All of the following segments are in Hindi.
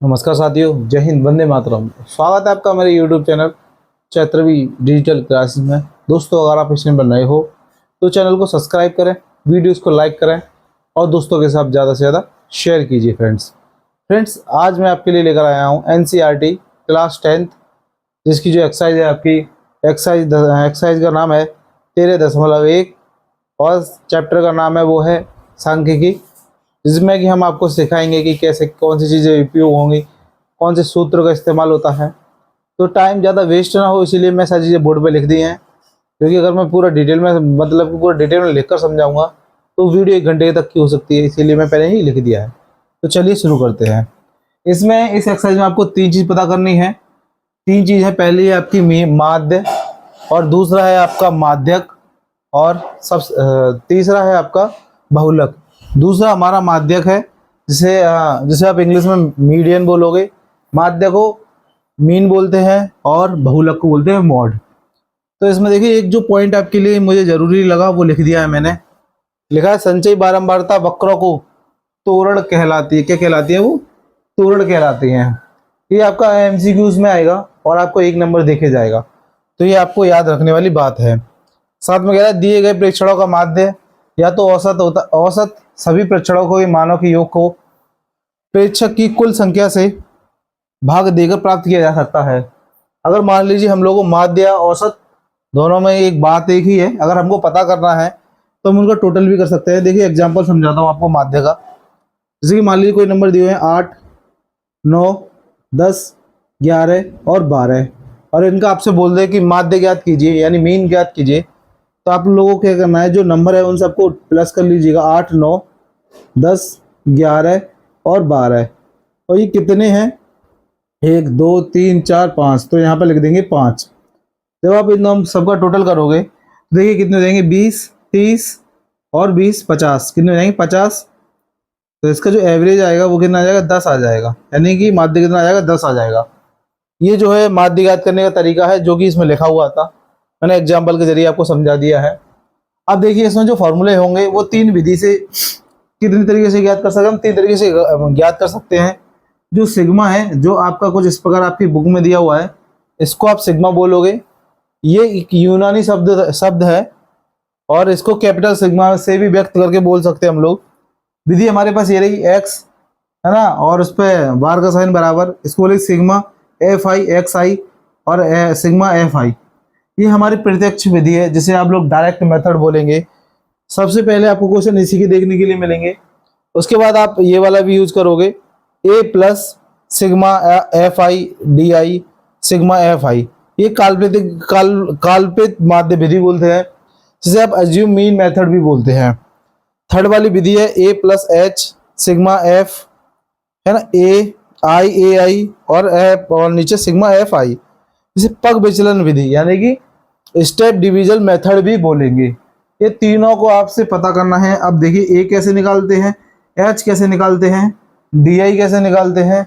नमस्कार साथियों, जय हिंद, वंदे मातरम। स्वागत है आपका मेरे YouTube चैनल चैत्रवी डिजिटल क्लासेस में। दोस्तों, अगर आप इसमें नए हो तो चैनल को सब्सक्राइब करें, वीडियोस को लाइक करें और दोस्तों के साथ ज़्यादा से ज़्यादा शेयर कीजिए। फ्रेंड्स, आज मैं आपके लिए लेकर आया हूँ NCERT क्लास 10th, जिसकी जो एक्सरसाइज है आपकी एक्सरसाइज का नाम है 13.1 और चैप्टर का नाम है वो है सांख्यिकी, जिसमें कि हम आपको सिखाएंगे कि कैसे कौन सी चीज़ें उपयोग होंगी, कौन से सूत्र का इस्तेमाल होता है। तो टाइम ज़्यादा वेस्ट ना हो, इसीलिए मैं सारी चीज़ें बोर्ड पे लिख दी हैं, क्योंकि अगर मैं पूरा डिटेल में पूरा डिटेल में लिखकर समझाऊंगा तो वीडियो 1 घंटे तक की हो सकती है, इसीलिए मैं पहले ही लिख दिया है। तो चलिए शुरू करते हैं। इस एक्सरसाइज में आपको 3 चीज़ पता करनी है। 3 चीज़ है। पहली है आपकी माध्य, और दूसरा है आपका माध्यक, और तीसरा है आपका बहुलक। दूसरा हमारा माध्यक है, जिसे आप इंग्लिश में मीडियन बोलोगे। माध्य को मीन बोलते हैं और बहुलक को बोलते हैं मॉड। तो इसमें देखिए, एक जो पॉइंट आपके लिए मुझे जरूरी लगा वो लिख दिया है मैंने। लिखा है संचयी बारंबारता वक्रों को तोरण कहलाती है। क्या कहलाती है? वो तोरण कहलाती है। ये आपका MCQs में आएगा और आपको 1 नंबर देखे जाएगा, तो ये आपको याद रखने वाली बात है। साथ में कह रहा है दिए गए प्रेक्षणों का माध्य या तो औसत होता, औसत सभी प्रेक्षणों को मानों के योग को प्रेक्षक की कुल संख्या से भाग देकर प्राप्त किया जा सकता है। अगर मान लीजिए हम लोगों को माध्य या औसत दोनों में एक बात एक ही है, अगर हमको पता करना है तो हम उनका टोटल भी कर सकते हैं। देखिए एग्जांपल समझाता हूँ आपको माध्य का। जैसे कि मान लीजिए कोई नंबर दिए हुए हैं 8, 9, 10, 11 और 12, और इनका आपसे बोल दे कि माध्य ज्ञात कीजिए, यानी मीन ज्ञात कीजिए। तो आप लोगों को क्या करना है, जो नंबर है उन सबको प्लस कर लीजिएगा। 8, 9, 10, 11 और 12, और ये कितने हैं? 1, 2, 3, 4, 5, तो यहाँ पर लिख देंगे 5। जब आप इन सबका टोटल करोगे तो देखिए कितने हो जाएंगे, 20, 30 और 20, 50। कितने हो जाएंगे? 50। तो इसका जो एवरेज आएगा वो कितना आ जाएगा? 10 आ जाएगा, यानी कि माध्य कितना आ जाएगा? 10 आ जाएगा। ये जो है माध्य ज्ञात करने का तरीका है, जो कि इसमें लिखा हुआ था। मैंने एग्जाम्पल के जरिए आपको समझा दिया है। अब देखिए इसमें जो फॉर्मूले होंगे वो 3 विधि से कितनी तरीके से ज्ञात कर सकते हैं? हम 3 तरीके से ज्ञात कर सकते हैं। जो सिग्मा है, जो आपका कुछ इस प्रकार आपकी बुक में दिया हुआ है, इसको आप सिग्मा बोलोगे। ये एक यूनानी शब्द है, और इसको कैपिटल सिग्मा से भी व्यक्त करके बोल सकते हैं हम लोग। विधि हमारे पास ये रही, x है ना, और उस पर बार का साइन बराबर, इसको बोले सिग्मा FI XI और सिग्मा FI। ये हमारी प्रत्यक्ष विधि है, जिसे आप लोग डायरेक्ट मेथड बोलेंगे। सबसे पहले आपको क्वेश्चन इसी के देखने के लिए मिलेंगे। उसके बाद आप ये वाला भी यूज करोगे, A plus sigma FI DI sigma FI। ये काल्पनिक माध्य विधि बोलते हैं, जिसे आप अज्यूम मीन मेथड भी बोलते हैं। थर्ड वाली विधि है A plus H sigma F, है ना, AI AI और F, और नीचे सिग्मा FI, जिसे पग विचलन विधि यानी कि स्टेप डिवीजन मेथड भी बोलेंगे। ये तीनों को आपसे पता करना है। अब देखिए A कैसे निकालते हैं, H कैसे निकालते हैं, DI कैसे निकालते हैं,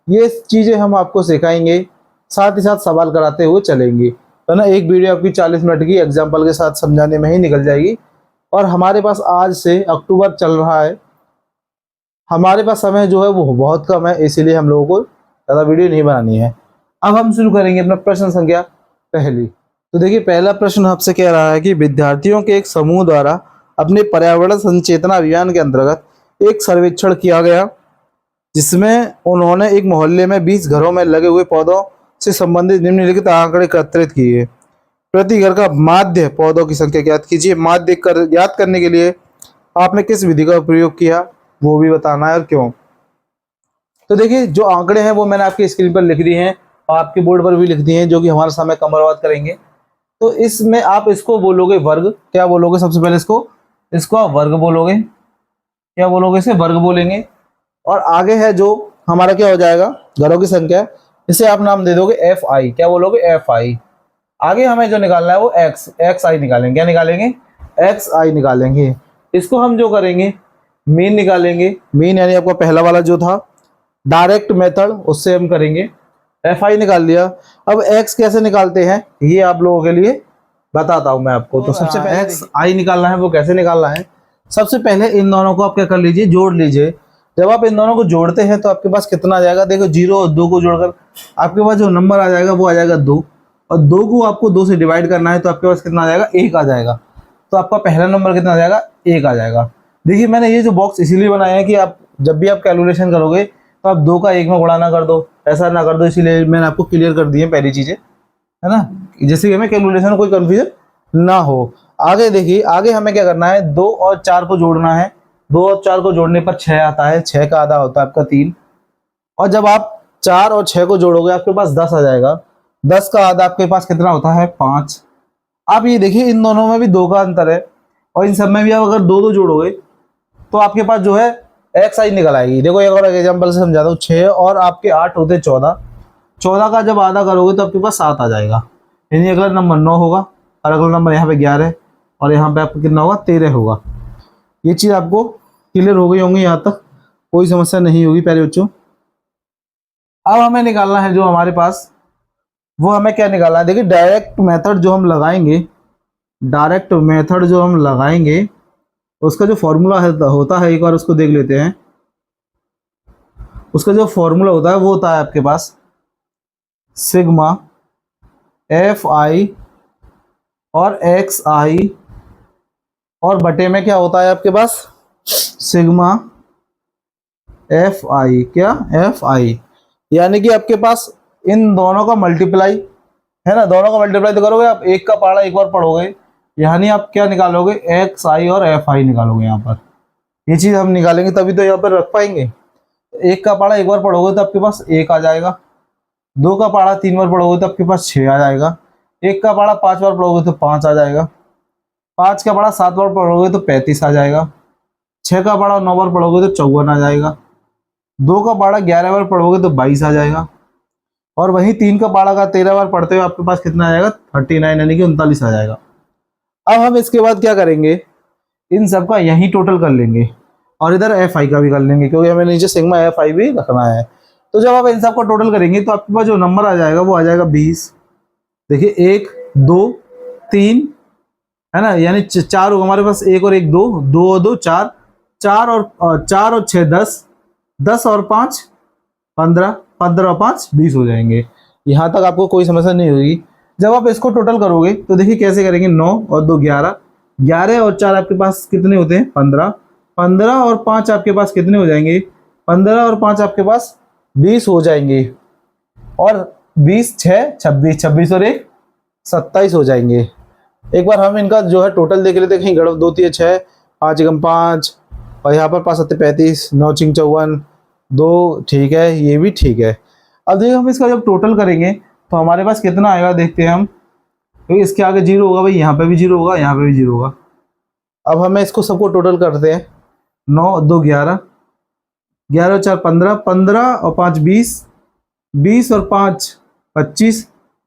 ये चीज़ें हम आपको सिखाएंगे। साथ ही साथ सवाल कराते हुए चलेंगे, तो ना एक वीडियो आपकी 40 मिनट की एग्जाम्पल के साथ समझाने में ही निकल जाएगी। और हमारे पास आज से अक्टूबर चल रहा है, हमारे पास समय जो है वो बहुत कम है, इसीलिए हम लोगों को ज़्यादा वीडियो नहीं बनानी है। अब हम शुरू करेंगे अपना प्रश्न संख्या पहली। तो देखिए पहला प्रश्न आपसे कह रहा है कि विद्यार्थियों के एक समूह द्वारा अपने पर्यावरण संचेतना अभियान के अंतर्गत एक सर्वेक्षण किया गया, जिसमें उन्होंने एक मोहल्ले में 20 घरों में लगे हुए पौधों से संबंधित निम्नलिखित आंकड़े एकत्रित किए। प्रति घर का माध्य पौधों की संख्या ज्ञात कीजिए। माध्य ज्ञात करने के लिए आपने किस विधि का प्रयोग किया वो भी बताना है, और क्यों। तो देखिए जो आंकड़े हैं वो मैंने आपकी स्क्रीन पर लिख दिए हैं और आपके बोर्ड पर भी लिख दिए हैं, जो कि हमारा समय कम बर्बाद करेंगे। तो इसमें आप इसको बोलोगे वर्ग। क्या बोलोगे? सबसे पहले इसको आप वर्ग बोलोगे। क्या बोलोगे? इसे वर्ग बोलेंगे। और आगे है जो हमारा क्या हो जाएगा, घरों की संख्या, इसे आप नाम दे दोगे FI। क्या बोलोगे? FI। आगे हमें जो निकालना है वो XI निकालेंगे। क्या निकालेंगे? XI निकालेंगे। इसको हम जो करेंगे, मीन निकालेंगे। मीन यानी आपका पहला वाला जो था डायरेक्ट मेथड, उससे हम करेंगे। FI निकाल लिया। अब X कैसे निकालते हैं ये आप लोगों के लिए बताता हूं मैं आपको। तो सबसे पहले XI निकालना है, वो कैसे निकालना है? सबसे पहले इन दोनों को आप क्या कर लीजिए, जोड़ लीजिए। जब आप इन दोनों को जोड़ते हैं तो आपके पास कितना आ जाएगा, देखो 0 और 2 को जोड़कर आपके पास जो नंबर आ जाएगा वो आ जाएगा 2, और 2 को आपको 2 से डिवाइड करना है तो आपके पास कितना आ जाएगा, 1 आ जाएगा। तो आपका पहला नंबर कितना आ जाएगा, 1 आ जाएगा। देखिए मैंने ये जो बॉक्स इसीलिए बनाया है कि आप जब भी आप कैलकुलेशन करोगे तो आप 2 का 1 में गुणा ना कर दो, ऐसा ना कर दो, इसीलिए मैंने आपको क्लियर कर दी है पहली चीज़ें, है ना, जैसे कि हमें कैलकुलेशन में कोई कंफ्यूजन ना हो। आगे देखिए, आगे हमें क्या करना है, 2 और 4 को जोड़ना है। 2 और 4 को जोड़ने पर 6 आता है, 6 का आधा होता है आपका 3, और जब आप 4 और 6 को जोड़ोगे आपके पास 10 आ जाएगा। 10 का आधा आपके पास कितना होता है, 5। आप ये देखिए इन दोनों में भी 2 का अंतर है, और इन सब में भी आप अगर 2 जोड़ोगे तो आपके पास जो है एक्स आई निकल आएगी। देखो एक और एग्जाम्पल से समझाता हूँ, 6 और आपके 8 होते 14, 14 का जब आधा करोगे तो आपके पास 7 आ जाएगा, यानी अगला नंबर 9 होगा, और अगला नंबर यहाँ पे 11 और यहाँ पे आपको कितना होगा, 13 होगा। ये चीज़ आपको क्लियर हो गई होंगी, यहाँ तक कोई समस्या नहीं होगी प्यारे बच्चों। अब हमें निकालना है जो हमारे पास, वो हमें क्या निकालना है, देखिए डायरेक्ट मेथड जो हम लगाएंगे, डायरेक्ट मेथड जो हम लगाएंगे उसका जो फॉर्मूला होता है, एक बार उसको देख लेते हैं। उसका जो फॉर्मूला होता है वो होता है आपके पास सिग्मा एफ आई और एक्स आई, और बटे में क्या होता है आपके पास, सिग्मा एफ आई, क्या एफ आई, यानी कि आपके पास इन दोनों का मल्टीप्लाई है ना, दोनों का मल्टीप्लाई तो करोगे आप, एक का पहाड़ा एक बार पढ़ोगे, यानी आप क्या निकालोगे, एक्स आई और एफ आई निकालोगे। यहाँ पर ये चीज़ हम निकालेंगे तभी तो यहाँ पर रख पाएंगे। एक का पहाड़ा एक बार पढ़ोगे तो आपके पास 1 आ जाएगा, 2 का पहाड़ा 3 बार पढ़ोगे तो आपके पास 6 आ जाएगा, 1 का पहाड़ा 5 बार पढ़ोगे तो 5 आ जाएगा, 5 का पहाड़ा 7 बार पढ़ोगे तो 35 आ जाएगा, 6 का पहाड़ा 9 बार पढ़ोगे तो 54 आ जाएगा, 2 का पहाड़ा 11 बार पढ़ोगे तो 22 आ जाएगा, और वहीं 3 का पहाड़ा का 13 बार पढ़ते हुए आपके पास कितना आ जाएगा, 39 यानी कि 39 आ जाएगा। अब हम इसके बाद क्या करेंगे, इन सब का यही टोटल कर लेंगे और इधर एफ आई का भी कर लेंगे, क्योंकि हमें नीचे सिग्मा एफ आई भी रखना है। तो जब आप इन सब का टोटल करेंगे तो आपके पास जो नंबर आ जाएगा वो आ जाएगा 20। देखिए 1 2 3 है ना, यानी 4 होगा हमारे पास, 1 और 1 2, 2 और 2 4, 4 और 6 10, 10 और 5 15, 15 और 5 20 हो जाएंगे। यहाँ तक आपको कोई समस्या नहीं होगी। जब आप इसको टोटल करोगे तो देखिए कैसे करेंगे, 9 और 2 11, 11 और 4 आपके पास कितने होते हैं, 15, 15 और 5 आपके पास कितने हो जाएंगे, 15 और 5 आपके पास 20 हो जाएंगे, और 20 6 26, 26 और 1 27 हो जाएंगे। एक बार हम इनका जो है टोटल देख लेते हैं, कहीं गड़बड़ 2 3 6 5 एकम 5, और यहाँ पर 5 7 35, 9 6 54 2, ठीक है, ये भी ठीक है। अब देखिए हम इसका जब टोटल करेंगे तो हमारे पास कितना आएगा, देखते हैं हम, क्योंकि इसके आगे 0 होगा भाई, यहाँ पे भी 0 होगा, यहाँ पे भी 0 होगा। अब हमें इसको सबको टोटल करते हैं, 9 2 11, 11 और 4 15, 15 और 5 20, 20 और 5 25,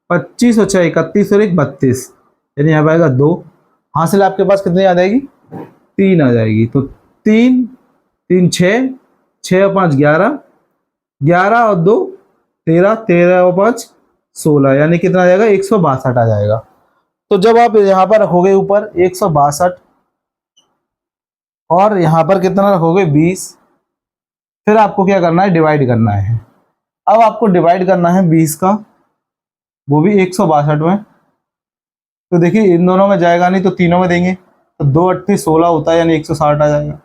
25 और 6 31 और 1 32, यानी यहाँ पे आएगा 2। हासिल आपके पास कितनी आ जाएगी, 3 आ जाएगी। तो 3 3 6, 6 और 5 11, 11 और 2 13, 13 और 5 16, यानी कितना आ जाएगा, 162 आ जाएगा। तो जब आप यहाँ पर रखोगे ऊपर 162 और यहाँ पर कितना रखोगे 20, फिर आपको क्या करना है, डिवाइड करना है। अब आपको डिवाइड करना है 20 का, वो भी 162 में। तो देखिए इन दोनों में जाएगा नहीं तो तीनों में देंगे, तो 2 8 16 होता है, यानी 160 आ जाएगा।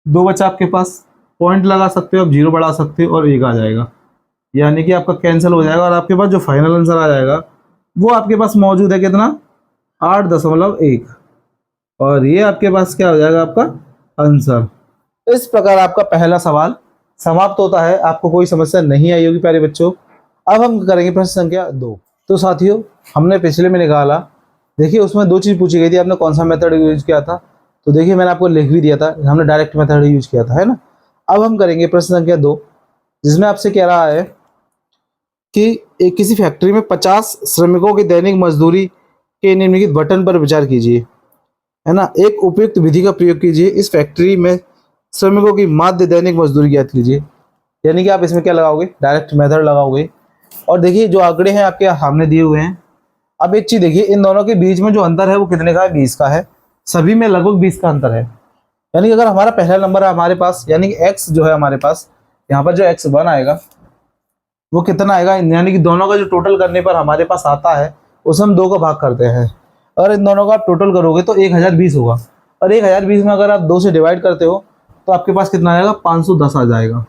2 बचा आपके पास, पॉइंट लगा सकते हो आप, 0 बढ़ा सकते हो, और 1 आ जाएगा, यानी कि आपका कैंसिल हो जाएगा, और आपके पास जो फाइनल आंसर आ जाएगा वो आपके पास मौजूद है कितना, 8.1, और ये आपके पास क्या हो जाएगा, आपका आंसर। इस प्रकार आपका पहला सवाल समाप्त होता है। आपको कोई समस्या नहीं आई होगी प्यारे बच्चों। अब हम करेंगे प्रश्न संख्या 2। तो साथियों हमने पिछले में निकाला, देखिए उसमें 2 चीज़ पूछी गई थी, आपने कौन सा मेथड यूज किया था, तो देखिए मैंने आपको लिख भी दिया था, हमने डायरेक्ट मेथड यूज किया था, है ना। अब हम करेंगे प्रश्न संख्या 2, जिसमें आपसे कह रहा है कि किसी फैक्ट्री में 50 श्रमिकों की दैनिक मजदूरी के निम्नलिखित बटन पर विचार कीजिए, है ना। एक उपयुक्त विधि का प्रयोग कीजिए, इस फैक्ट्री में श्रमिकों की माध्य दैनिक मजदूरी ज्ञात कीजिए। यानी कि आप इसमें क्या लगाओगे, डायरेक्ट मेथड लगाओगे। और देखिए जो आंकड़े हैं आपके सामने दिए हुए हैं। अब एक चीज़ देखिए, इन दोनों के बीच में जो अंतर है वो कितने का है, 20 का है। सभी में लगभग 20 का अंतर है। यानी कि अगर हमारा पहला नंबर है हमारे पास, यानी कि x जो है हमारे पास, यहाँ पर जो x1 आएगा वो कितना आएगा, यानी कि दोनों का जो टोटल करने पर हमारे पास आता है उसे हम 2 का भाग करते हैं। अगर इन दोनों का आप टोटल करोगे तो 1020 होगा, और 1020 में अगर आप 2 से डिवाइड करते हो तो आपके पास कितना आएगा, 510 आ जाएगा।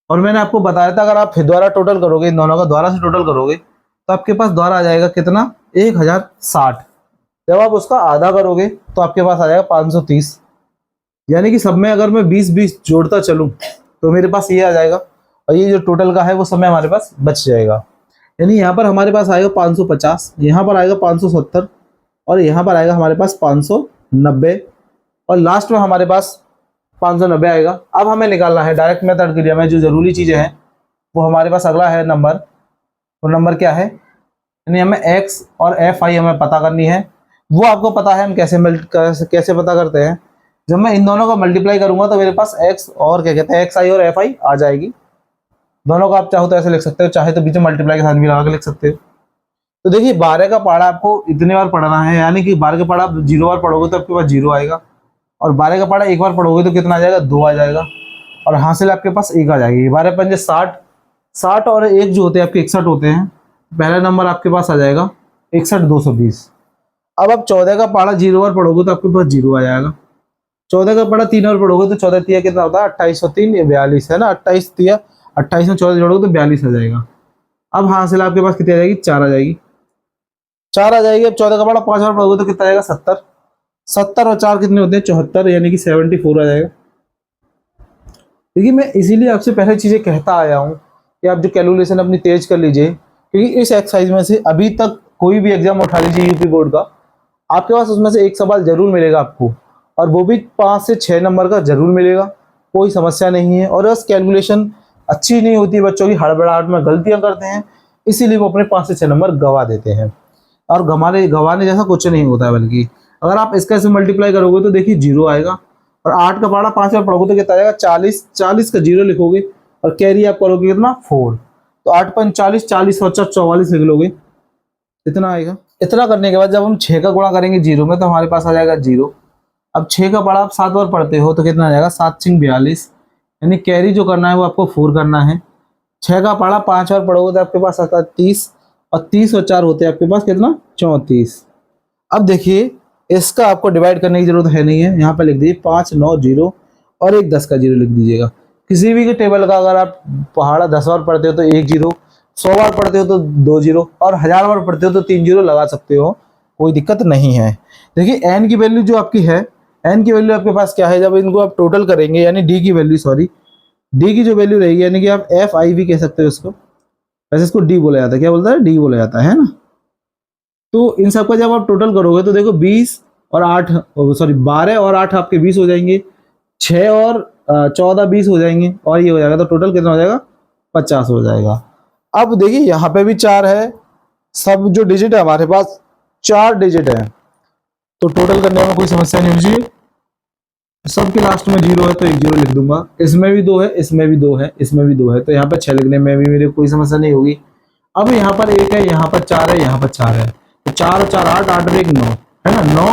और मैंने आपको बताया था अगर आप फिर दोबारा टोटल करोगे, इन दोनों का दोबारा से टोटल करोगे तो आपके पास दोबारा आ जाएगा कितना, 1060। जब आप उसका आधा करोगे तो आपके पास आ जाएगा 530। यानी कि सब में अगर मैं 20-20 जोड़ता चलूँ तो मेरे पास ये आ जाएगा, और ये जो टोटल का है वो समय हमारे पास बच जाएगा। यानी यहाँ पर हमारे पास आएगा 550, यहाँ पर आएगा 570, और यहाँ पर आएगा हमारे पास 590, और लास्ट में हमारे पास 590 आएगा। अब हमें निकालना है डायरेक्ट मेथड के लिए, हमें जो ज़रूरी चीज़ें हैं वो हमारे पास अगला है नंबर। वो नंबर क्या है, यानी हमें x और fi हमें पता करनी है। वो आपको पता है हम कैसे पता करते हैं। जब मैं इन दोनों का मल्टीप्लाई करूंगा तो मेरे पास x और क्या कहते हैं xi और fi आ जाएगी। दोनों का आप चाहो तो ऐसे लिख सकते हो, चाहे तो बीच में मल्टीप्लाई के साथ भी लगा के लिख सकते हो। तो देखिए 12 का पहाड़ा आपको इतने बार पढ़ना है, यानी कि 12 का पहाड़ा आप 0 बार पढ़ोगे तो आपके पास 0 आएगा, और 12 का पहाड़ा एक बार पढ़ोगे तो कितना आ जाएगा, 2 आ जाएगा, और हासिल आपके पास 1 आ जाएगी। 12 पंजे 60, 60 और 1 जो होते हैं आपके 61 होते हैं। पहला नंबर आपके पास आ जाएगा 61,220। अब आप 14 का पहाड़ा 0 बार पढ़ोगे तो आपके पास 0 आ जाएगा। 14 का पहाड़ा 3 बार पढ़ोगे तो 14 तिया कितना होता है, 28 और 3 42 है ना, 28 तिया 28 में 14 जोड़ोगे तो 42 आ जाएगा। अब हासिल आपके पास कितनी आ जाएगी, 4 आ जाएगी, 4 आ जाएगी। अब 14 का पहाड़ा 5 बार पढ़ोगे तो कितना आ जाएगा, 70, 70 और 4 कितने होते हैं, 74, यानी कि 74 आ जाएगा। देखिए मैं इसीलिए आपसे पहले चीज़ें कहता आया हूँ कि आप जो कैलकुलेशन अपनी तेज कर लीजिए, क्योंकि इस एक्सरसाइज में से अभी तक कोई भी एग्जाम उठा लीजिए यूपी बोर्ड का, आपके पास उसमें से एक सवाल जरूर मिलेगा आपको, और वो भी 5 से 6 नंबर का जरूर मिलेगा, कोई समस्या नहीं है। और बस कैलकुलेशन अच्छी नहीं होती, बच्चों की हड़बड़ाहट में गलतियां करते हैं, इसीलिए वो अपने 5 से 6 नंबर गवा देते हैं। और गवाने जैसा कुछ नहीं होता है, बल्कि अगर आप इसका से मल्टीप्लाई करोगे तो देखिए 0 आएगा, और 8 का पहाड़ा 5 बार पढ़ोगे तो कितना आएगा, 40, 40 का 0 लिखोगे और कैरी आप करोगे कितना, 4, तो 8 पंच 40, 40 और 44 लिख लोगे, इतना आएगा। इतना करने के बाद जब हम 6 का गुणा करेंगे 0 में तो हमारे पास आ जाएगा 0। अब 6 का पहाड़ा आप 7 बार पढ़ते हो तो कितना आ जाएगा, 7 6 42, यानी कैरी जो करना है वो आपको 4 करना है। 6 का पहाड़ा 5 बार पढ़ोगे तो आपके पास आता है 30, और 30 और 4 होते हैं आपके पास कितना, 34। अब देखिए इसका आपको डिवाइड करने की जरूरत है नहीं है, यहाँ पर लिख दीजिए 5 9 0 और एक 10 का 0 लिख दीजिएगा। किसी भी के टेबल का अगर आप पहाड़ा 10 बार पढ़ते हो तो 1 0, 100 बार पढ़ते हो तो 2 0, और 1000 बार पढ़ते हो तो 3 0 लगा सकते हो, कोई दिक्कत नहीं है। देखिए एन की वैल्यू जो आपकी है, एन की वैल्यू आपके पास क्या है, जब इनको आप टोटल करेंगे, यानी डी की वैल्यू, सॉरी डी की जो वैल्यू रहेगी, यानी कि आप एफ आई भी कह सकते हो इसको, वैसे इसको डी बोला जाता है, क्या बोलता है, डी बोला जाता है ना। तो इन सबका जब आप टोटल करोगे तो देखो 20 और 8, सॉरी 12 और 8 आपके 20 हो जाएंगे, 6 और 14 20 हो जाएंगे, और ये हो जाएगा, तो टोटल कितना हो जाएगा, 50 हो जाएगा। अब देखिए यहाँ पे भी 4 है, सब जो डिजिट है हमारे पास 4 डिजिट है, तो टोटल करने में कोई समस्या नहीं होनी चाहिए। सबके लास्ट में 0 है तो एक 0 लिख दूंगा, इसमें भी 2 है, इसमें भी 2 है, इसमें भी 2 है, तो यहाँ पर 6 लिखने में भी मेरे कोई समस्या नहीं होगी। अब यहाँ पर 1 है, यहाँ पर 4 है, यहाँ पर 4 है, तो 4 और 4 8, 8 और 1 9 है ना, 9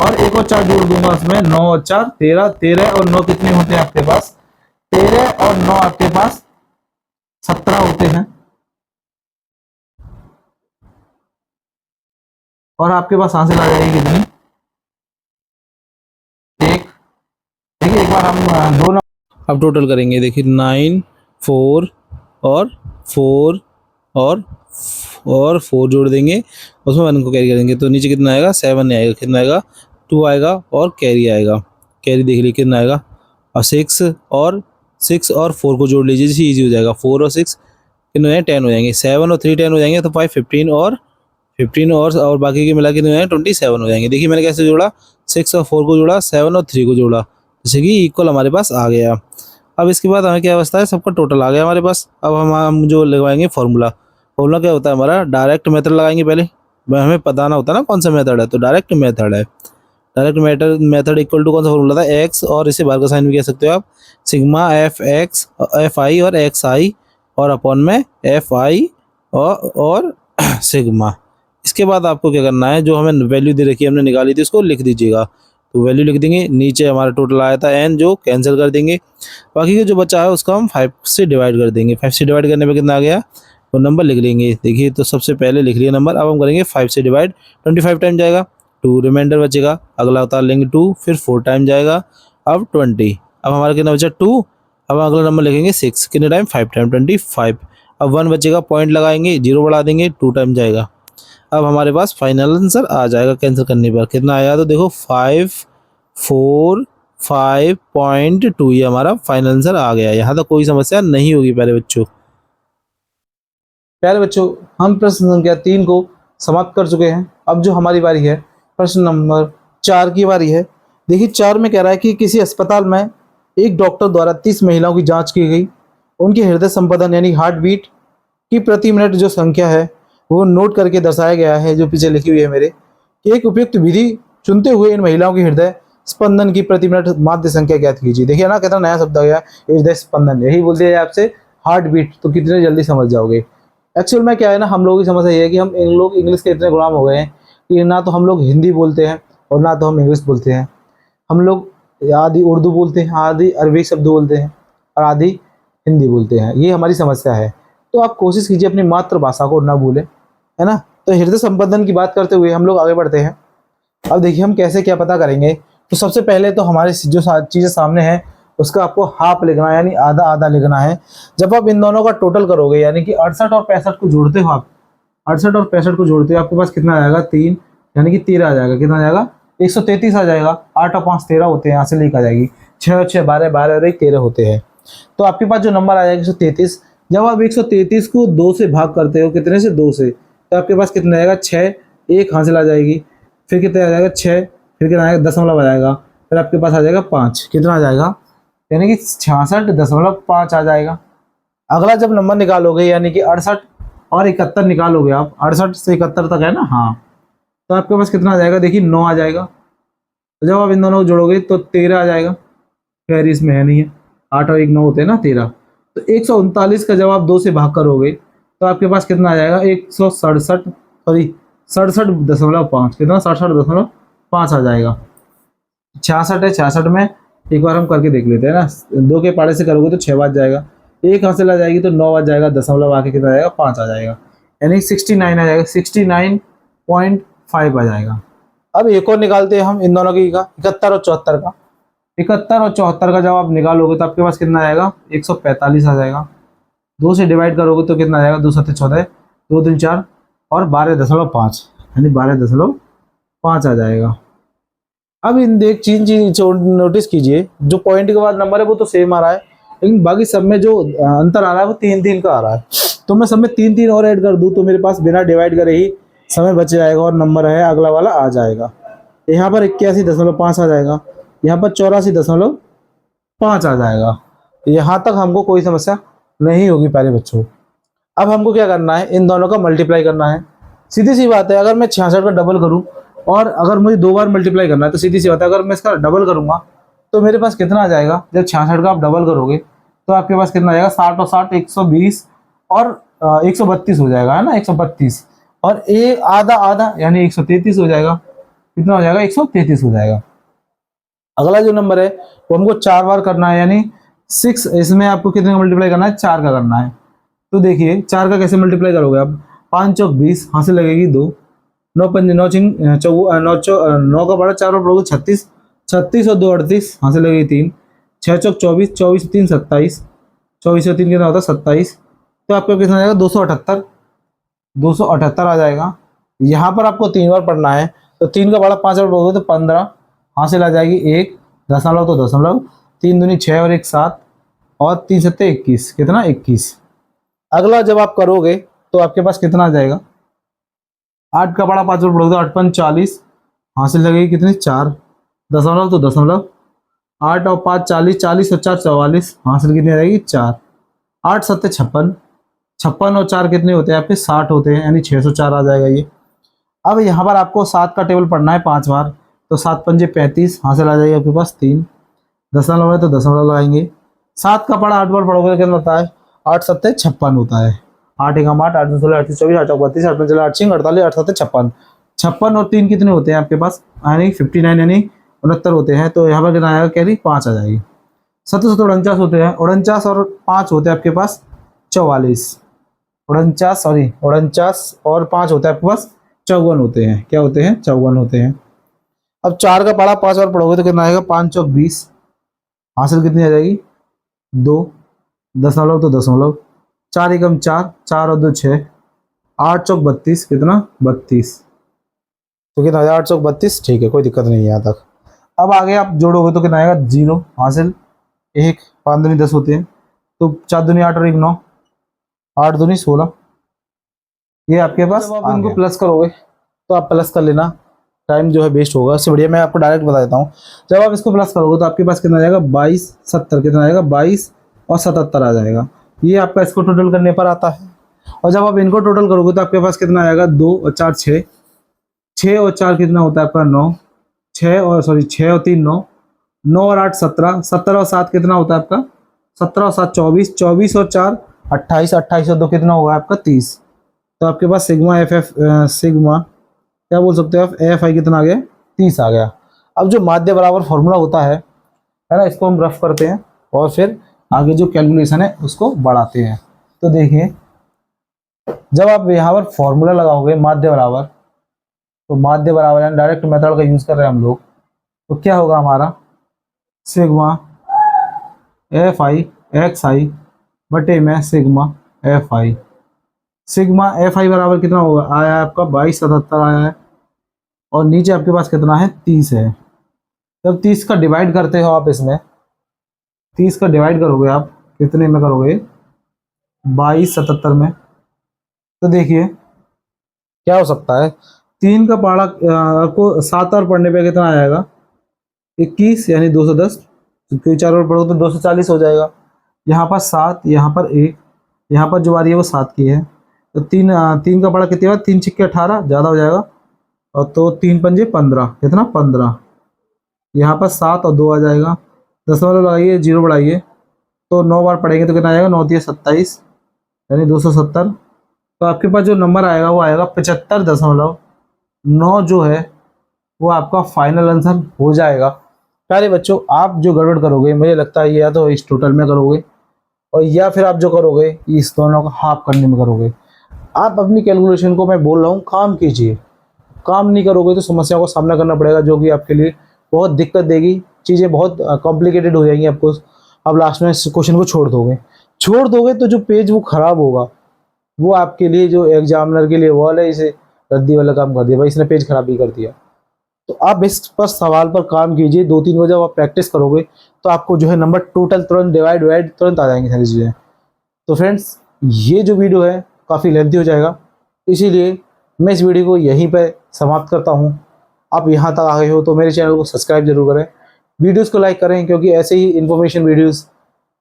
और 1 और 4 जोड़ दूंगा उसमें, 9 और 4 13, 13 और 9 कितने होते हैं आपके पास, 13 और 9 आपके पास 17 होते हैं, और आपके पास हासिल आ जाएगी कितनी, एक। देखिए एक बार हम दो नंबर अब टोटल करेंगे, देखिए 9 4 और 4 और 4 जोड़ देंगे, उसमें 1 को कैरी करेंगे तो नीचे कितना आएगा, 7 नहीं आएगा, कितना आएगा, 2 आएगा, और कैरी आएगा, कैरी देख लीजिए कितना आएगा, और 6 और 4 को जोड़ लीजिए, इजी हो जाएगा, 4 और 6 कितने हो जाएंगे, 10 हो जाएंगे, 7 और 3 10 हो जाएंगे, तो 5 15 और बाकी के मिला के 27 हो जाएंगे। देखिए मैंने कैसे जोड़ा, 6 और 4 को जोड़ा, 7 और 3 को जोड़ा, जैसे कि इक्वल हमारे पास आ गया। अब इसके बाद हमें क्या अवस्था है, सबका टोटल आ गया हमारे पास। अब हम जो लगवाएंगे फॉर्मूला क्या होता है हमारा, डायरेक्ट मेथड लगाएंगे पहले, हमें बताना होता है ना कौन सा मेथड है, तो डायरेक्ट मेथड है। डायरेक्ट मेथड इक्वल टू कौन सा फॉर्मूला था, एक्स, और इसे बार का साइन भी कह सकते हो आप, sigma F x F I और एक्स आई, और अपॉन में एफ आई और सिग्मा। इसके बाद आपको क्या करना है, जो हमें वैल्यू दे रखी है हमने निकाली थी उसको लिख दीजिएगा, तो वैल्यू लिख देंगे। नीचे हमारा टोटल आया था n, जो कैंसिल कर देंगे। बाकी का जो बचा है उसका हम 5 से डिवाइड कर देंगे। 5 से डिवाइड करने पे कितना आ गया, वो नंबर लिख लेंगे। देखिए तो सबसे पहले लिख लिया नंबर, अब हम करेंगे 5 से डिवाइड। 25 टाइम जाएगा, 2 रिमाइंडर बचेगा, अगला उतार लेंगे 2, फिर 4 टाइम जाएगा, अब 20। अब हमारा कितना बचा 2। अब अगला नंबर लिखेंगे 6, कितने टाइम 5 टाइम 25। अब 1 बचेगा, पॉइंट लगाएंगे, 0 बढ़ा देंगे, 2 टाइम जाएगा। अब हमारे पास फाइनल आंसर आ जाएगा कैंसिल करने पर। कितना आएगा, तो देखो 545.2 ये हमारा फाइनल आंसर आ गया। यहाँ तक कोई समस्या नहीं होगी प्यारे बच्चों हम प्रश्न संख्या 3 को समाप्त कर चुके हैं। अब जो हमारी बारी है प्रश्न नंबर 4 की बारी है। देखिए 4 में कह रहा है कि किसी अस्पताल में एक डॉक्टर द्वारा 30 महिलाओं की जांच की गई। उनकी हृदय संपादन यानी हार्ट बीट की प्रति मिनट जो संख्या है वो नोट करके दर्शाया गया है, जो पीछे लिखी हुई है मेरे, कि एक उपयुक्त विधि चुनते हुए इन महिलाओं की हृदय स्पंदन की प्रति मिनट माध्य संख्या ज्ञात कीजिए। देखिए ना कितना नया शब्द आ गया, हृदय स्पंदन, यही बोल दिया आपसे हार्ट बीट, तो कितने जल्दी समझ जाओगे। एक्चुअल में क्या है ना, हम लोगों की समस्या ये है कि हम लोग इंग्लिश के इतने गुलाम हो गए हैं कि ना तो हम लोग हिंदी बोलते हैं और ना तो हम इंग्लिश बोलते हैं। हम लोग आधी उर्दू बोलते हैं, आधी अरबी शब्द बोलते हैं और आधी हिंदी बोलते हैं। ये हमारी समस्या है। तो आप कोशिश कीजिए अपनी मातृभाषा को ना भूलें, है ना। तो हृदय संपादन की बात करते हुए हम लोग आगे बढ़ते हैं। अब देखिए हम कैसे क्या पता करेंगे। तो सबसे पहले तो हमारे जो चीज़ें सामने हैं उसका आपको हाफ लिखना है, यानी आधा आधा लिखना है। जब आप इन दोनों का टोटल करोगे, यानी कि 68 और 65 को जोड़ते हो आप, 68 और 65 को जोड़ते हो आपके पास कितना आ जाएगा 3, यानी कि 13 आ जाएगा। कितना आ जाएगा 133 आ जाएगा। 8 और 5 13 होते हैं, यहाँ से लेकर आ जाएगी। 6 और 6 12, 12 और 1 13 होते हैं। तो आपके पास जो नंबर आ जाएगा 133। जब आप 133 को 2 से भाग करते हो, कितने से 2 से, तो आपके पास कितना आएगा 6, 1 हासिल आ जाएगी। फिर कितना आ जाएगा 6, फिर कितना आएगा दशमलव आ जाएगा, फिर आपके पास आ जाएगा 5। कितना आ जाएगा, यानी कि 66.5 आ जाएगा। अगला जब नंबर निकालोगे, यानी कि 68 और 71 निकालोगे आप, 68 से 71 तक है ना, हाँ, तो आपके पास कितना आ जाएगा, देखिए 9 आ जाएगा। तो जब आप इन दोनों को जोड़ोगे तो 13 आ जाएगा। खैर इसमें है नहीं है, 8 और 1 9 होते हैं ना 13। तो 139 का जब आप 2 से भाग करोगे तो आपके पास कितना आ जाएगा 67.5। कितना 67.5 आ जाएगा। 66 है, 66 में एक बार हम करके देख लेते हैं ना। 2 के पाड़े से करोगे तो 6 बच जाएगा, 1 हासिल आ जाएगी तो 9 बच जाएगा, दशमलव आके कितना आ जाएगा 5 आ जाएगा, यानी 69 आ जाएगा। 69.5 आ जाएगा। अब एक और निकालते हैं हम इन दोनों की का, 71 और 74 का। 71 और 74 का जब आप निकालोगे तो आपके पास कितना आएगा 145 आ जाएगा। 2 से डिवाइड करोगे तो कितना आएगा 2 7 14, 2 3 4 और 12.5, यानी 12.5 आ जाएगा। अब इन देख चीज नोटिस कीजिए, जो पॉइंट के बाद नंबर है वो तो सेम आ रहा है, लेकिन बाकी सब में जो अंतर आ रहा है वो 3 3 का आ रहा है। तो मैं सब में 3 3 और ऐड कर दूं तो मेरे पास बिना डिवाइड करे ही समय बच जाएगा और नंबर है अगला वाला आ जाएगा। यहाँ पर 81.5 आ जाएगा, यहाँ पर 84.5 आ जाएगा। यहाँ तक हमको कोई समस्या नहीं होगी प्यारे बच्चों। अब हमको क्या करना है, इन दोनों का मल्टीप्लाई करना है। सीधी सी बात है, अगर मैं 66 का डबल करूं और अगर मुझे 2 बार मल्टीप्लाई करना है तो सीधी सी बात है, अगर मैं इसका डबल करूंगा तो मेरे पास कितना आ जाएगा, जब 66 का आप डबल करोगे तो आपके पास कितना आ जाएगा 60 और 60 120 और 132 हो जाएगा, है ना, 132 और एक आधा आधा यानी 133 हो जाएगा। कितना हो जाएगा 133 हो जाएगा। अगला जो नंबर है वो हमको 4 बार करना है, यानी 6। इसमें आपको कितने का मल्टीप्लाई करना है 4 का करना है। तो देखिए 4 का कैसे मल्टीप्लाई करोगे आप, 5 चौक 20, हासिल लगेगी 2, 9 पंजे 9 चिंग 9 का बड़ा 4 और पड़ोगे 36, 36 और 2 38, हासिल लगेगी 3, 6 चौक 24, 24 3 27, 24 और 3 कितना होता है 27। तो आपको कितना आ जाएगा 278, 278 आ जाएगा। यहाँ पर आपको 3 बार पढ़ना है, तो 3 का बड़ा 5 और पढ़ोगे तो 15, हासिल आ जाएगी 1, दशमलव तो दशमलव, 3 दूनी 6 और 1 7 और 3 सत्ते 21, कितना 21। अगला जब आप करोगे तो आपके पास कितना आ जाएगा, 8 का बड़ा 5 और पढ़ोगे तो 8 5 40, हासिल लगेगी कितनी 4, दशमलव तो दशमलव, 8 और 5 40, 40 और 4 44, हासिल कितनी आ जाएगी 4, 8 सत्ते 56, 56 और 4 कितने होते हैं आपके 60 होते हैं, यानी 604 आ जाएगा ये। अब यहाँ पर आपको 7 का टेबल पढ़ना है 5 बार, तो 7 पंजे 35, हासिल आ जाएगी आपके पास 3, दशमलव है तो दशमलव लगाएंगे। 7 का पढ़ा 8 बार पढ़ोगे तो कितना होता है 8 सत्ते 56 होता है। 8 एकम 8, 8 16 38 24, 8 32, 8 पंजे 8 48, 8 सत्ते 56, 56 और 3 कितने होते हैं आपके पास, यानी 59, यानी 69 होते हैं, तो यहाँ पर कितना आएगा कैरी 5 आ जाएगी। 7 49 होते हैं, 49 और 5 होते हैं आपके पास 44। 49 और 5 होता है आपके पास 54 होते हैं। क्या होते हैं? 54 होते हैं। अब 4 का पढ़ा 5 बार पढ़ोगे तो कितना आएगा? 5 चौक 20। हासिल कितनी आ जाएगी? 2। दशमलव तो दशमलव, 4 एकम 4, 4 और 2 6, 8 चौक 32, कितना? 32। तो कितना आ जाएगा? 8 चौक 32। ठीक है, कोई दिक्कत नहीं है यहाँ तक। अब आगे आप जोड़ोगे तो कितना आएगा? 0 हासिल, 1 5 दूनी 10 होते हैं, तो 4 दूनी 8 और 1 9, 8 दूनी 16। ये आपके पास जब आप इनको प्लस करोगे तो आप प्लस कर लेना, टाइम जो है वेस्ट होगा। उससे बढ़िया मैं आपको डायरेक्ट बता देता हूँ। जब आप इसको प्लस करोगे तो आपके पास कितना आ जाएगा? 22 70, कितना आएगा? 22 और 77 आ जाएगा। ये आपका इसको टोटल करने पर आता है। और जब आप इनको टोटल करोगे तो आपके पास कितना आएगा? 2 और 4 6, 6 और 4 कितना होता है आपका? 9, 6 और 3 9, 9 और 8 17, 17 और 7 कितना होता है आपका? 17 और 7 24, 24 और 4 28, 28 और 2 कितना होगा आपका? 30। तो आपके पास सिग्मा सिग्मा क्या बोल सकते हो आप? एफ आई कितना आ गया? 30 आ गया। अब जो माध्य बराबर फॉर्मूला होता है ना, इसको हम रफ करते हैं और फिर आगे जो कैलकुलेशन है उसको बढ़ाते हैं। तो देखिए, जब आप यहाँ पर फॉर्मूला लगाओगे माध्य बराबर, तो माध्य बराबर यानी डायरेक्ट मेथड का यूज कर रहे हैं हम लोग, तो क्या होगा हमारा? सिग्मा एफ आई एक्स आई बटे में sigma F I. Sigma F I बराबर कितना होगा? आया है आपका 2277 आया है, और नीचे आपके पास कितना है? 30 है। जब 30 का डिवाइड करते हो आप, इसमें 30 का डिवाइड करोगे आप, कितने में करोगे? 2277 में। तो देखिए क्या हो सकता है, 3 का पहाड़ा आपको 7 और पढ़ने पे कितना आएगा? 21 यानी 210, क्योंकि 4 और पढ़ोगे तो 240 हो जाएगा। यहाँ पर 7, यहाँ पर 1, यहाँ पर जो आ रही है वो 7 की है। तो 3 का पढ़ा कितनी बार? 3 छिक्के 18, ज़्यादा हो जाएगा, और तो 3 पंजे 15, कितना? 15। यहाँ पर 7 और 2 आ जाएगा, दशमलव लगाइए, 0 बढ़ाइए, तो 9 बार पढ़ेंगे तो कितना आएगा? 9 दिया 27 यानी 270। तो आपके पास जो नंबर आएगा वो आएगा 75.9 जो है वो आपका फाइनल आंसर हो जाएगा। प्यारे बच्चों, आप जो गड़बड़ करोगे, मुझे लगता है या तो इस टोटल में करोगे, और या फिर आप जो करोगे इस दोनों का हाफ करने में करोगे। आप अपनी कैलकुलेशन को, मैं बोल रहा हूँ, काम कीजिए। काम नहीं करोगे तो समस्याओं का सामना करना पड़ेगा, जो कि आपके लिए बहुत दिक्कत देगी। चीज़ें बहुत कॉम्प्लिकेटेड हो जाएंगी आपको। आप लास्ट में क्वेश्चन को छोड़ दोगे तो जो पेज वो ख़राब होगा, वो आपके लिए, जो एग्जामिनर के लिए वो वाला इसे रद्दी वाला काम कर दिया, भाई इसने पेज खराब ही कर दिया। तो आप इस पर सवाल पर काम कीजिए। 2-3 बार जब आप प्रैक्टिस करोगे तो आपको जो है नंबर टोटल तुरंत डिवाइड तुरंत आ जाएंगी सारी चीज़ें। तो फ्रेंड्स, ये जो वीडियो है काफ़ी लेंथी हो जाएगा, इसीलिए मैं इस वीडियो को यहीं पे समाप्त करता हूँ। आप यहाँ तक आ गए हो तो मेरे चैनल को सब्सक्राइब जरूर करें, वीडियोस को लाइक करें, क्योंकि ऐसे ही इन्फॉर्मेशन वीडियोस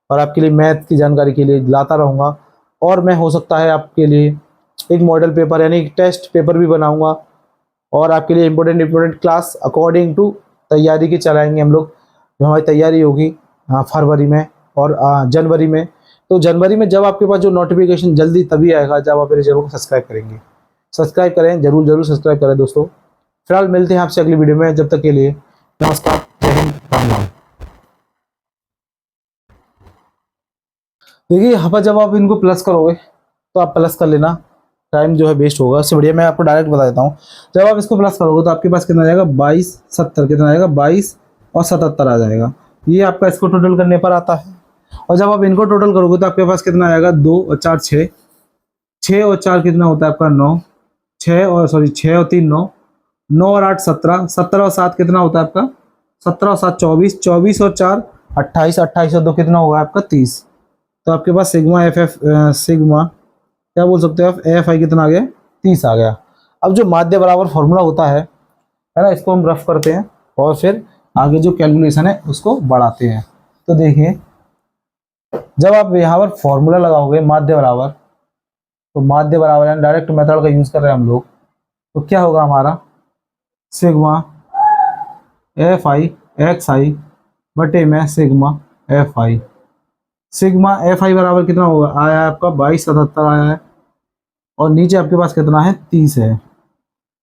और आपके लिए मैथ की जानकारी के लिए लाता रहूँगा। और मैं हो सकता है आपके लिए एक मॉडल पेपर यानी एक टेस्ट पेपर भी बनाऊँगा, और आपके लिए इम्पोर्टेंट क्लास अकॉर्डिंग टू तैयारी की चलाएँगे हम लोग। जो हमारी तैयारी होगी फरवरी में और जनवरी में। तो जनवरी में जब आपके पास जो नोटिफिकेशन जल्दी तभी आएगा जब आप मेरे चैनल को सब्सक्राइब करेंगे। सब्सक्राइब करें, जरूर सब्सक्राइब करें दोस्तों। फिलहाल मिलते हैं आपसे अगली वीडियो में, जब तक के लिए नमस्कार, जय हिंद, राम राम। देखिए यहाँ पर जब आप इनको प्लस करोगे तो आप प्लस कर लेना, टाइम जो है वेस्ट होगा। उससे बढ़िया मैं आपको डायरेक्ट बता देता हूँ। जब आप इसको प्लस करोगे तो आपके पास कितना आ जाएगा? 22 70, कितना आएगा? 22 और 77 आ जाएगा। ये आपका इसको टोटल करने पर आता है। और जब आप इनको टोटल करोगे तो आपके पास कितना आएगा? 2 और 4 6, 6 और 4 कितना होता है आपका? 9, 6 और 3 9, 9 और 8 17, 17 और 7 कितना होता है आपका? 17 और 7 24, 24 और 4 28, 28 और 2 कितना होगा आपका? 30। तो आपके पास सिग्मा क्या बोल सकते हो आप? एफ आई कितना आ गया? 30 आ गया। अब जो माध्य बराबर फॉर्मूला होता है ना, इसको हम रफ करते हैं और फिर आगे जो कैलकुलेशन है उसको बढ़ाते हैं। तो देखिए, जब आप यहाँ पर फॉर्मूला लगाओगे माध्य बराबर, तो माध्य बराबर यानी डायरेक्ट मेथड का यूज कर रहे हैं हम लोग, तो क्या होगा हमारा? सिग्मा एफ आई एक्स आई बटे में sigma F I. Sigma F I बराबर कितना होगा? आया है आपका 2277 आया है, और नीचे आपके पास कितना है? 30 है।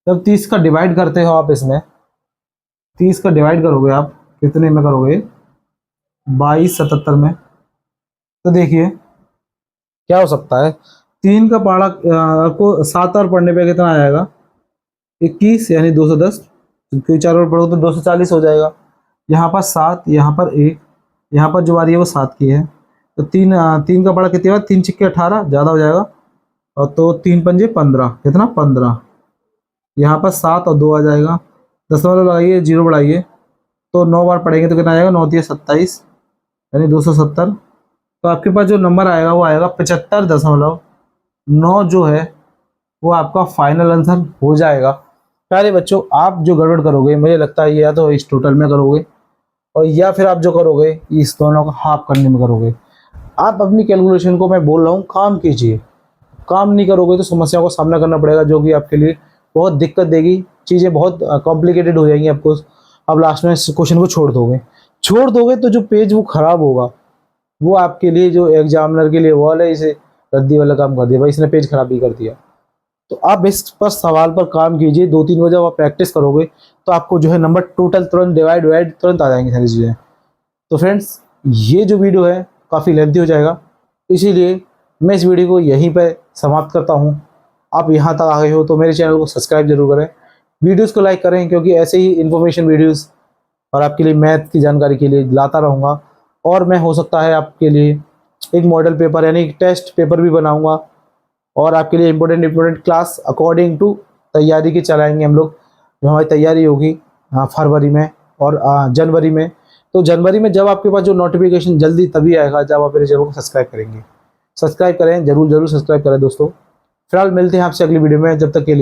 जब 30 का डिवाइड करते हो आप, इसमें 30 का डिवाइड करोगे आप कितने में करोगे, 2277 में, तो देखिए क्या हो सकता है। 3 का पहाड़ा आपको 7 और पढ़ने पे कितना आ जाएगा, 21 यानी 210, क्योंकि 4 और पढ़ो तो 240 हो जाएगा। यहाँ पर 7, यहाँ पर 1, यहाँ पर जो बारी है वो 7 की है, तो 3 का पहाड़ा कितने हुआ, 3 छिक्के 18, ज़्यादा हो जाएगा, और तो 3 पंजे 15, कितना 15, यहाँ पर 7 और 2 आ जाएगा, दशमलव लगाइए, जीरो बढ़ाइए, तो 9 बार पढ़ेंगे तो कितना आएगा, 9 दिया 27 यानी 270। तो आपके पास जो नंबर आएगा वो आएगा 75.9 जो है वो आपका फाइनल आंसर हो जाएगा। प्यारे बच्चों, आप जो गड़बड़ करोगे मुझे लगता है या तो इस टोटल में करोगे और या फिर आप जो करोगे इस दोनों का हाफ करने में करोगे। आप अपनी कैलकुलेशन को, मैं बोल रहा हूँ, काम कीजिए। काम नहीं करोगे तो समस्याओं का सामना करना पड़ेगा, जो कि आपके लिए बहुत दिक्कत देगी, चीज़ें बहुत कॉम्प्लिकेटेड हो जाएंगी आपको। आप लास्ट में इस क्वेश्चन को छोड़ दोगे तो जो पेज वो ख़राब होगा, वो आपके लिए, जो एग्जामिनर के लिए वो वाला इसे रद्दी वाला काम कर दिया भाई, इसने पेज खराब ही कर दिया। तो आप इस पर सवाल पर काम कीजिए, 2-3 बार जब आप प्रैक्टिस करोगे तो आपको जो है नंबर टोटल तुरंत डिवाइड तुरंत आ जाएंगे सारी चीज़ें। तो फ्रेंड्स, ये जो वीडियो है काफ़ी लेंथी हो जाएगा, इसीलिए मैं इस वीडियो को यहीं पर समाप्त करता हूँ। आप यहाँ तक आ गए हो तो मेरे चैनल को सब्सक्राइब जरूर करें, वीडियोज़ को लाइक करें, क्योंकि ऐसे ही इन्फॉर्मेशन वीडियोज़ और आपके लिए मैथ की जानकारी के लिए लाता रहूँगा। और मैं हो सकता है आपके लिए एक मॉडल पेपर यानी एक टेस्ट पेपर भी बनाऊँगा, और आपके लिए इम्पोर्टेंट क्लास अकॉर्डिंग टू तैयारी के चलाएंगे हम लोग। जो हमारी तैयारी होगी फरवरी में और जनवरी में। तो जनवरी में जब आपके पास जो नोटिफिकेशन जल्दी तभी आएगा जब आप मेरे चैनल को सब्सक्राइब करेंगे। सब्सक्राइब करें, जरूर सब्सक्राइब करें दोस्तों। फिलहाल मिलते हैं आपसे अगली वीडियो में, जब तक के लिए।